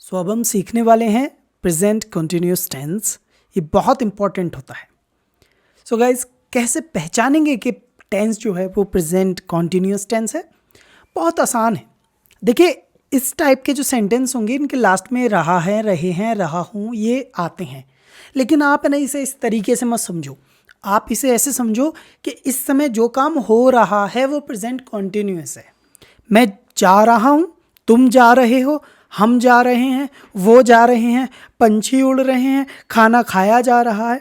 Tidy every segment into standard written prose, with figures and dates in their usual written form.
सो अब हम सीखने वाले हैं प्रेजेंट कंटिन्यूअस टेंस। ये बहुत इंपॉर्टेंट होता है। सो गाइज, कैसे पहचानेंगे कि टेंस जो है वो प्रेजेंट कंटिन्यूअस टेंस है? बहुत आसान है। देखिए, इस टाइप के जो सेंटेंस होंगे इनके लास्ट में रहा है, रहे हैं, रहा हूँ ये आते हैं। लेकिन आप है ना इसे इस तरीके से मत समझो। आप इसे ऐसे समझो कि इस समय जो काम हो रहा है वो प्रेजेंट कंटिन्यूअस है। मैं जा रहा हूँ, तुम जा रहे हो, हम जा रहे हैं, वो जा रहे हैं, पंछी उड़ रहे हैं, खाना खाया जा रहा है।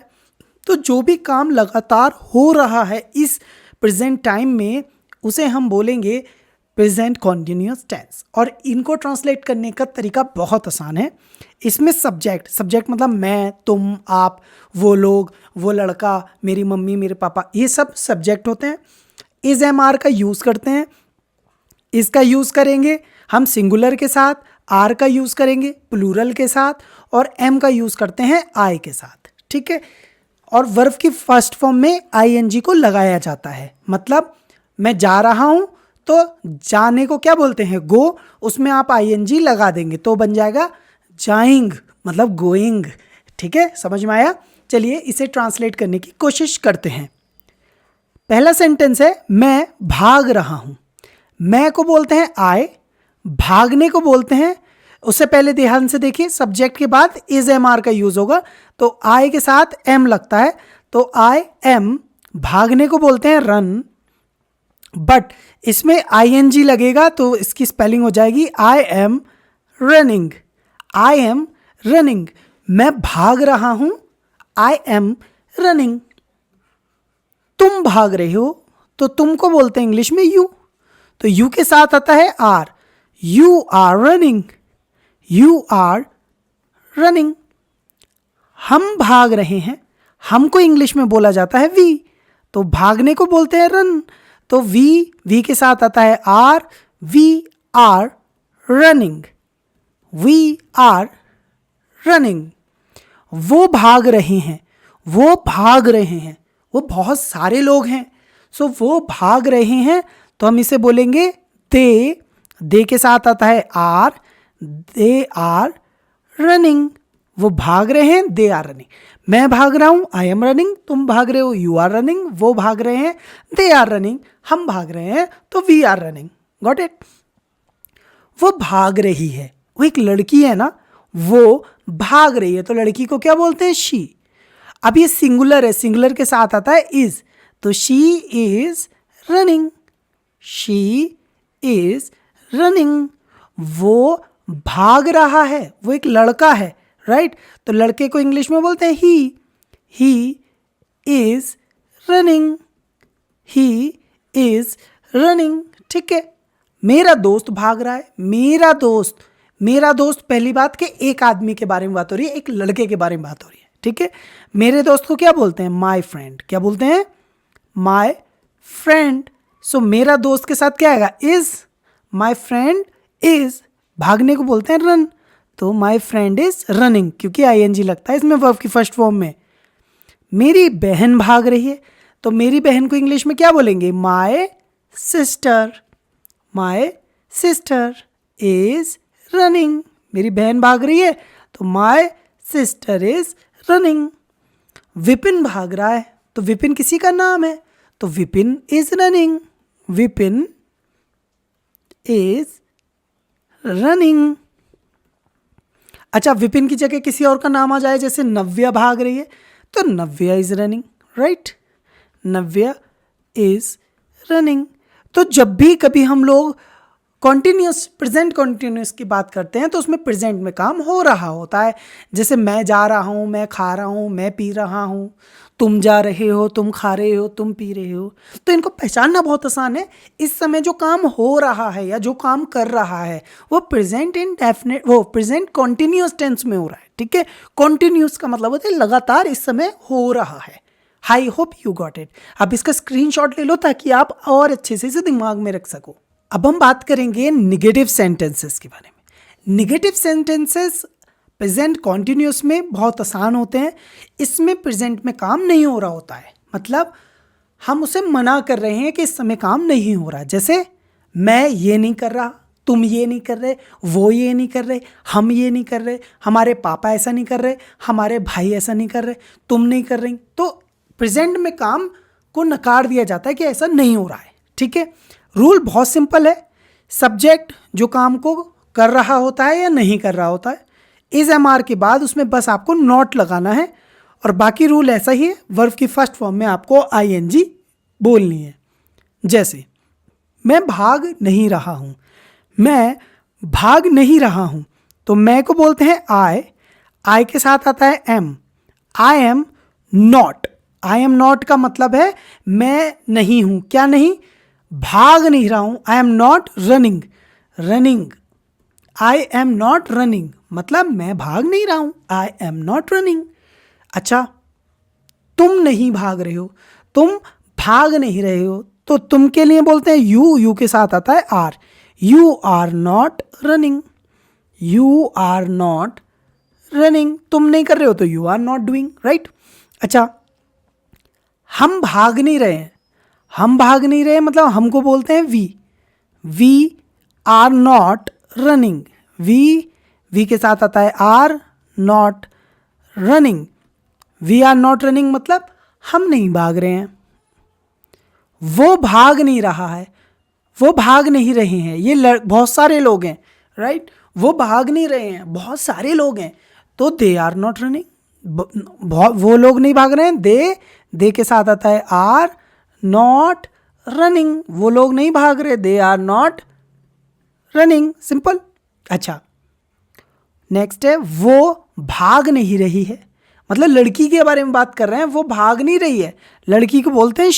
तो जो भी काम लगातार हो रहा है इस प्रेजेंट टाइम में उसे हम बोलेंगे प्रेजेंट कॉन्टिन्यूअस टेंस। और इनको ट्रांसलेट करने का तरीका बहुत आसान है। इसमें सब्जेक्ट मतलब मैं, तुम, आप, वो लोग, वो लड़का, मेरी मम्मी, मेरे पापा, ये सब सब्जेक्ट होते हैं। इज एम आर का यूज़ करते हैं। इसका यूज़ करेंगे हम सिंगुलर के साथ, आर का यूज़ करेंगे प्लूरल के साथ, और एम का यूज़ करते हैं आई के साथ। ठीक है। और वर्ब की फर्स्ट फॉर्म में आईएनजी को लगाया जाता है। मतलब मैं जा रहा हूँ तो जाने को क्या बोलते हैं? गो। उसमें आप आईएनजी लगा देंगे तो बन जाएगा जाइंग, मतलब गोइंग। ठीक है, समझ में आया? चलिए इसे ट्रांसलेट करने की कोशिश करते हैं। पहला सेंटेंस है मैं भाग रहा हूँ। मैं को बोलते हैं आई, भागने को बोलते हैं, उससे पहले ध्यान से देखिए सब्जेक्ट के बाद इज एम आर का यूज होगा तो आई के साथ एम लगता है तो आई एम। भागने को बोलते हैं रन, बट इसमें आईएनजी लगेगा तो इसकी स्पेलिंग हो जाएगी I am running. I am running, मैं भाग रहा हूं, आई एम रनिंग। तुम भाग रहे हो तो तुमको बोलते हैं इंग्लिश में यू, तो यू के साथ आता है are. You are running, you are running. हम भाग रहे हैं, हमको इंग्लिश में बोला जाता है वी, तो भागने को बोलते हैं रन, तो वी के साथ आता है are. We are running, we are running. वो भाग रहे हैं, वो भाग रहे हैं, वो बहुत सारे लोग हैं। सो वो भाग रहे हैं तो हम इसे बोलेंगे दे के साथ आता है आर। दे आर रनिंग, वो भाग रहे हैं, दे आर रनिंग। मैं भाग रहा हूं, आई एम रनिंग। तुम भाग रहे हो, यू आर रनिंग। वो भाग रहे हैं, दे आर रनिंग। हम भाग रहे हैं तो we are running. Got it? वो भाग रही है, वो एक लड़की है ना, वो भाग रही है तो लड़की को क्या बोलते हैं? शी। अब ये सिंगुलर है, सिंगुलर के साथ आता है इज, तो she is running, she is running. वो भाग रहा है, वो एक लड़का है, राइट? तो लड़के को इंग्लिश में बोलते हैं he is running, he is running. ठीक है। मेरा दोस्त भाग रहा है, मेरा दोस्त पहली बात कि एक आदमी के बारे में बात हो रही है, एक लड़के के बारे में बात हो रही है। ठीक है। मेरे दोस्त को क्या बोलते हैं? My friend. क्या बोलते हैं? My friend. सो मेरा दोस्त के साथ क्या आएगा? इज। My friend is. भागने को बोलते हैं रन, तो माई फ्रेंड इज रनिंग, क्योंकि आईएनजी लगता है इसमें वर्ब की फर्स्ट फॉर्म में। मेरी बहन भाग रही है तो मेरी बहन को इंग्लिश में क्या बोलेंगे? My sister. My sister is running. मेरी बहन भाग रही है तो my sister is running. Vipin भाग रहा है तो विपिन किसी का नाम है तो Vipin is running, Vipin is running. अच्छा, विपिन की जगह किसी और का नाम आ जाए, जैसे नव्या भाग रही है तो Navya is running, right? Navya is running. तो जब भी कभी हम लोग प्रेजेंट कॉन्टिन्यूस की बात करते हैं तो उसमें प्रेजेंट में काम हो रहा होता है। जैसे मैं जा रहा हूँ, मैं खा रहा हूँ, मैं पी रहा हूँ, तुम जा रहे हो, तुम खा रहे हो, तुम पी रहे हो। तो इनको पहचानना बहुत आसान है। इस समय जो काम हो रहा है या जो काम कर रहा है वो प्रेजेंट कॉन्टिन्यूस टेंस में हो रहा है। ठीक है। कॉन्टिन्यूस का मतलब होता है लगातार इस समय हो रहा है। I hope you got it. अब इसका स्क्रीनशॉट ले लो ताकि आप और अच्छे से इसे दिमाग में रख सको। अब हम बात करेंगे निगेटिव सेंटेंसेस के बारे में। निगेटिव सेंटेंसेस प्रेजेंट कॉन्टिन्यूस में बहुत आसान होते हैं। इसमें प्रेजेंट में काम नहीं हो रहा होता है, मतलब हम उसे मना कर रहे हैं कि इस समय काम नहीं हो रहा। जैसे मैं ये नहीं कर रहा, तुम ये नहीं कर रहे, वो ये नहीं कर रहे, हम ये नहीं कर रहे, हमारे पापा ऐसा नहीं कर रहे, हमारे भाई ऐसा नहीं कर रहे, तुम नहीं कर रही। तो प्रेजेंट में काम को नकार दिया जाता है कि ऐसा नहीं हो रहा है। ठीक है, रूल बहुत सिंपल है। सब्जेक्ट जो काम को कर रहा होता है या नहीं कर रहा होता है, इज एम आर के बाद उसमें बस आपको नॉट लगाना है, और बाकी रूल ऐसा ही है। वर्ब की फर्स्ट फॉर्म में आपको आई एन जी बोलनी है। जैसे मैं भाग नहीं रहा हूँ, मैं भाग नहीं रहा हूँ, तो मैं को बोलते हैं आई के साथ आता है am, I am not. I am not का मतलब है मैं नहीं हूँ, क्या नहीं, भाग नहीं रहा हूँ। आई am not running, running, I am not running मतलब मैं भाग नहीं रहा हूँ, आई एम नॉट रनिंग। अच्छा, तुम नहीं भाग रहे हो, तुम भाग नहीं रहे हो, तो तुम के लिए बोलते हैं यू के साथ आता है are, you are not running, you are not running. तुम नहीं कर रहे हो तो you are not doing, right. अच्छा, हम भाग नहीं रहे हैं, हम भाग नहीं रहे मतलब हमको बोलते हैं we are not running, we के साथ आता है are, not running. We are not running मतलब हम नहीं भाग रहे हैं। वो भाग नहीं रहा है, वो भाग नहीं रहे हैं, ये बहुत सारे लोग हैं, राइट। वो भाग नहीं रहे हैं, बहुत सारे लोग हैं, तो दे आर नॉट रनिंग। वो लोग नहीं भाग रहे हैं, दे के साथ आता है आर, नॉट रनिंग। वो लोग नहीं भाग रहे, they are not running, simple. अच्छा, नेक्स्ट है वो भाग नहीं रही है, मतलब लड़की के बारे में बात कर रहे हैं, वो भाग नहीं रही है। लड़की को बोलते हैं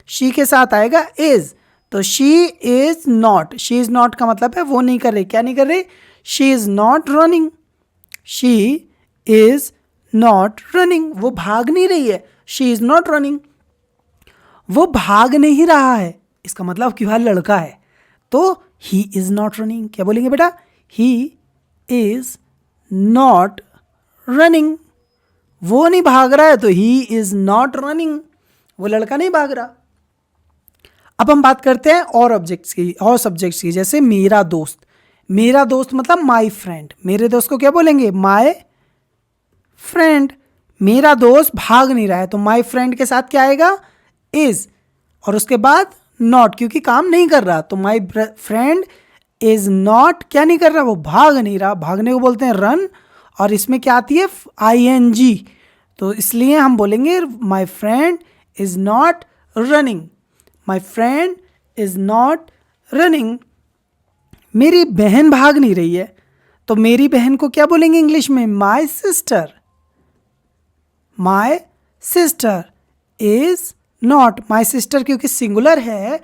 शी के साथ आएगा इज, तो she is not. She is not का मतलब है वो नहीं कर रही, क्या नहीं कर रही, she is not running, she is not running. वो भाग नहीं रही है, शी इज नॉट रनिंग। वो भाग नहीं रहा है, इसका मतलब कि वह लड़का है, तो ही इज नॉट रनिंग। क्या बोलेंगे बेटा, ही इज नॉट रनिंग। वो नहीं भाग रहा है तो ही इज नॉट रनिंग, वो लड़का नहीं भाग रहा। अब हम बात करते हैं और ऑब्जेक्ट्स की, और सब्जेक्ट्स की। जैसे मेरा दोस्त, मेरा दोस्त मतलब माई फ्रेंड। मेरे दोस्त को क्या बोलेंगे, माई फ्रेंड। मेरा दोस्त भाग नहीं रहा है, तो माई फ्रेंड के साथ क्या आएगा, इज, और उसके बाद नॉट, क्योंकि काम नहीं कर रहा, तो माई फ्रेंड इज नॉट, क्या नहीं कर रहा, वो भाग नहीं रहा। भागने को बोलते हैं रन, और इसमें क्या आती है, आई एन जी, तो इसलिए हम बोलेंगे my friend is not running, my friend is not running. मेरी बहन भाग नहीं रही है, तो मेरी बहन को क्या बोलेंगे इंग्लिश में, my sister. My sister is not, my sister क्योंकि सिंगुलर है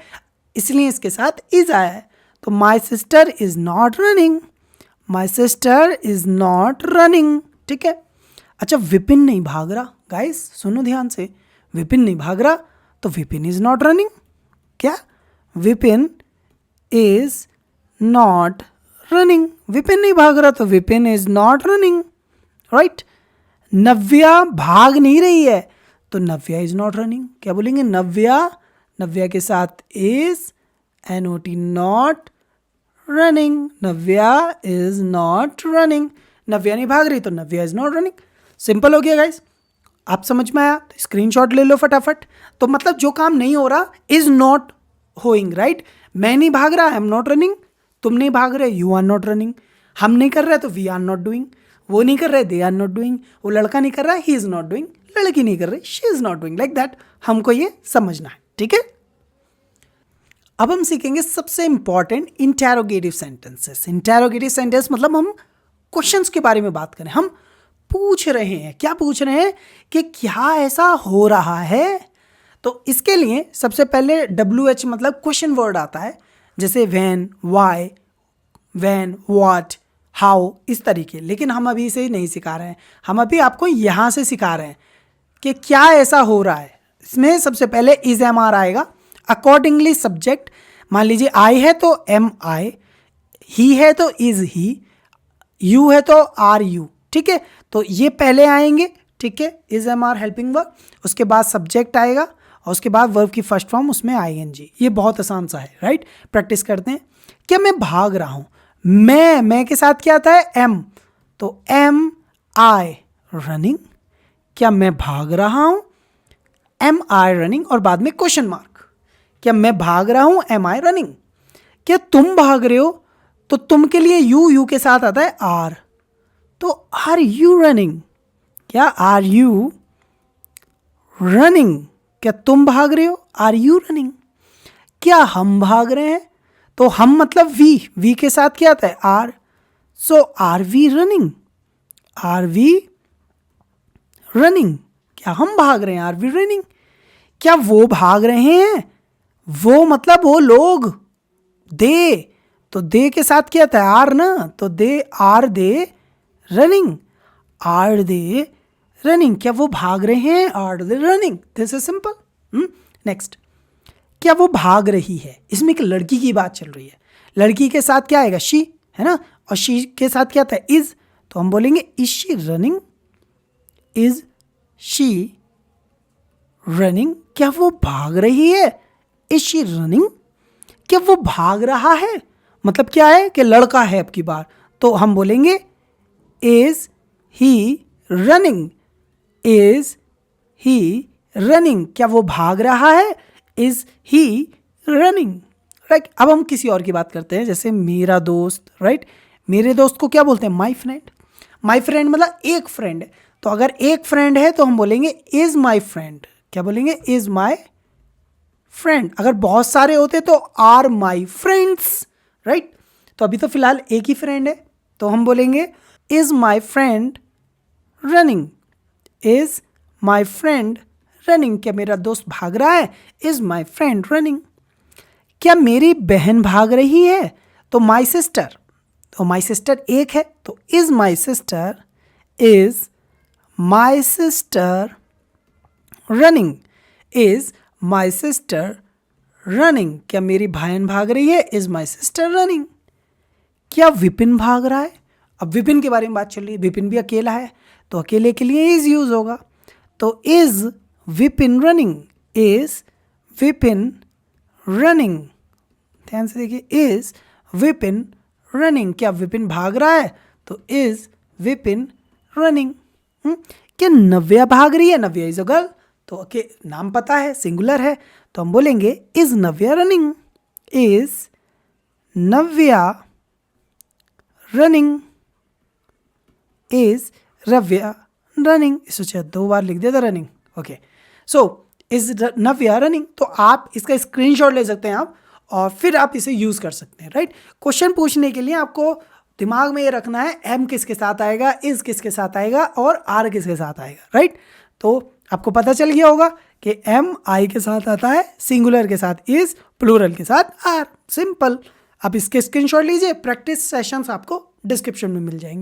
इसलिए इसके साथ इज आया है, तो my sister is not running, my sister is not running. ठीक है। अच्छा, विपिन नहीं भाग रहा, गाइस सुनो ध्यान से, विपिन नहीं भाग रहा, तो विपिन इज नॉट रनिंग। क्या, Vipin is not running, Vipin नहीं भाग रहा तो Vipin is not running, right. Navya भाग नहीं रही है, तो नव्या इज नॉट रनिंग। क्या बोलेंगे, नव्या, नव्या के साथ is, NOT not running, Navya is not running. Navya नहीं भाग रही तो Navya is not running. Simple हो गया गाइस, आप समझ में आया तो स्क्रीनशॉट ले लो फटाफट। तो मतलब जो काम नहीं हो रहा इज नॉट होइंग, राइट। मैं नहीं भाग रहा, आई एम नॉट रनिंग। तुम नहीं भाग रहे, यू आर नॉट रनिंग। हम नहीं कर रहे तो वी आर नॉट डूइंग। वो नहीं कर रहे, दे आर नॉट डूइंग। वो लड़का नहीं कर रहा, ही इज नॉट डूइंग। लड़की नहीं कर रही, she is not doing. Like that हमको ये समझना है, ठीक है। अब हम सीखेंगे सबसे important interrogative sentences. Interrogative sentence मतलब हम क्वेश्चंस के बारे में बात करें, हम पूछ रहे हैं। क्या पूछ रहे हैं कि क्या ऐसा हो रहा है। तो इसके लिए सबसे पहले WH मतलब क्वेश्चन वर्ड आता है, जैसे when, why, when, what, how, इस तरीके। लेकिन हम अभी इसे नहीं सिखा रहे हैं, हम अभी आपको यहाँ से सिखा रहे हैं कि क्या ऐसा हो रहा है। इसमें सबसे पहले इज एम आर आएगा, अकॉर्डिंगली सब्जेक्ट। मान लीजिए आई है तो एम आई, ही है तो इज ही, यू है तो आर यू, ठीक है। तो ये पहले आएंगे, ठीक है, is am are helping verb. उसके बाद सब्जेक्ट आएगा और उसके बाद वर्ब की फर्स्ट फॉर्म उसमें ING। ये बहुत आसान सा है, राइट। प्रैक्टिस करते हैं। क्या मैं भाग रहा हूं? मैं के साथ क्या आता है? एम, तो एम आई रनिंग? क्या मैं भाग रहा हूं? एम आई रनिंग और बाद में क्वेश्चन मार्क। क्या मैं भाग रहा हूं? एम आई रनिंग? क्या तुम भाग रहे हो? तो तुम के लिए यू के साथ आता है आर, तो आर यू रनिंग? क्या आर यू रनिंग? क्या तुम भाग रहे हो? Are you running? क्या हम भाग रहे हैं? तो हम मतलब वी के साथ क्या आता है? Are, so are we running? Are we running? क्या हम भाग रहे हैं? Are we running? क्या वो भाग रहे हैं? वो मतलब वो लोग, दे, तो दे के साथ क्या आता है? आर ना, तो they are they running? Are they running? क्या वो भाग रहे हैं? Are they running? This is simple. Next, क्या वो भाग रही है? इसमें एक लड़की की बात चल रही है, लड़की के साथ क्या आएगा? शी, है ना, और शी के साथ क्या आता है? इज, तो हम बोलेंगे is she running? Is she running? क्या वो भाग रही है? Is she running? क्या वो भाग रहा है? मतलब क्या है कि लड़का है अब की बार, तो हम बोलेंगे is he running? Is he running? क्या वो भाग रहा है? Is he running? राइट। अब हम किसी और की बात करते हैं, जैसे मेरा दोस्त, राइट। मेरे दोस्त को क्या बोलते हैं? My friend. माई फ्रेंड मतलब एक फ्रेंड है, तो अगर एक फ्रेंड है तो हम बोलेंगे इज माई फ्रेंड। क्या बोलेंगे? Is my friend. अगर बहुत सारे होते तो आर माई फ्रेंड्स, राइट। तो अभी तो फिलहाल एक ही फ्रेंड है, तो हम बोलेंगे is my friend running? Is my friend running? क्या मेरा दोस्त भाग रहा है? Is my friend running? क्या मेरी बहन भाग रही है? तो माई सिस्टर, तो माई सिस्टर एक है, तो is my sister? Is my sister running? Is my sister running? क्या मेरी बहन भाग रही है? Is my sister running? क्या विपिन भाग रहा है? अब विपिन के बारे में बात चल रही है, विपिन भी अकेला है, तो अकेले के लिए इज यूज होगा, तो is Vipin running? Is Vipin running? ध्यान से देखिए, इज विपिन रनिंग? क्या विपिन भाग रहा है? तो इज विपिन रनिंग? क्या नव्या भाग रही है? नव्या इज अ गर्ल, तो ओके, नाम पता है, सिंगुलर है, तो हम बोलेंगे is Navya running? Is Navya running? Is रव्या रनिंग? सोचा 2 बार लिख दिया था running, okay. So is Navya running? तो आप इसका स्क्रीनशॉट ले सकते हैं आप, और फिर आप इसे यूज कर सकते हैं, राइट। क्वेश्चन पूछने के लिए आपको दिमाग में ये रखना है एम किसके साथ आएगा, इज किसके साथ आएगा और आर किसके साथ आएगा, राइट। तो आपको पता चल गया होगा कि एम आई के साथ आता है, सिंगुलर के साथ इज, प्लूरल के साथ आर। सिंपल। आप इसके स्क्रीनशॉट लीजिए, प्रैक्टिस सेशंस आपको डिस्क्रिप्शन में मिल जाएंगे।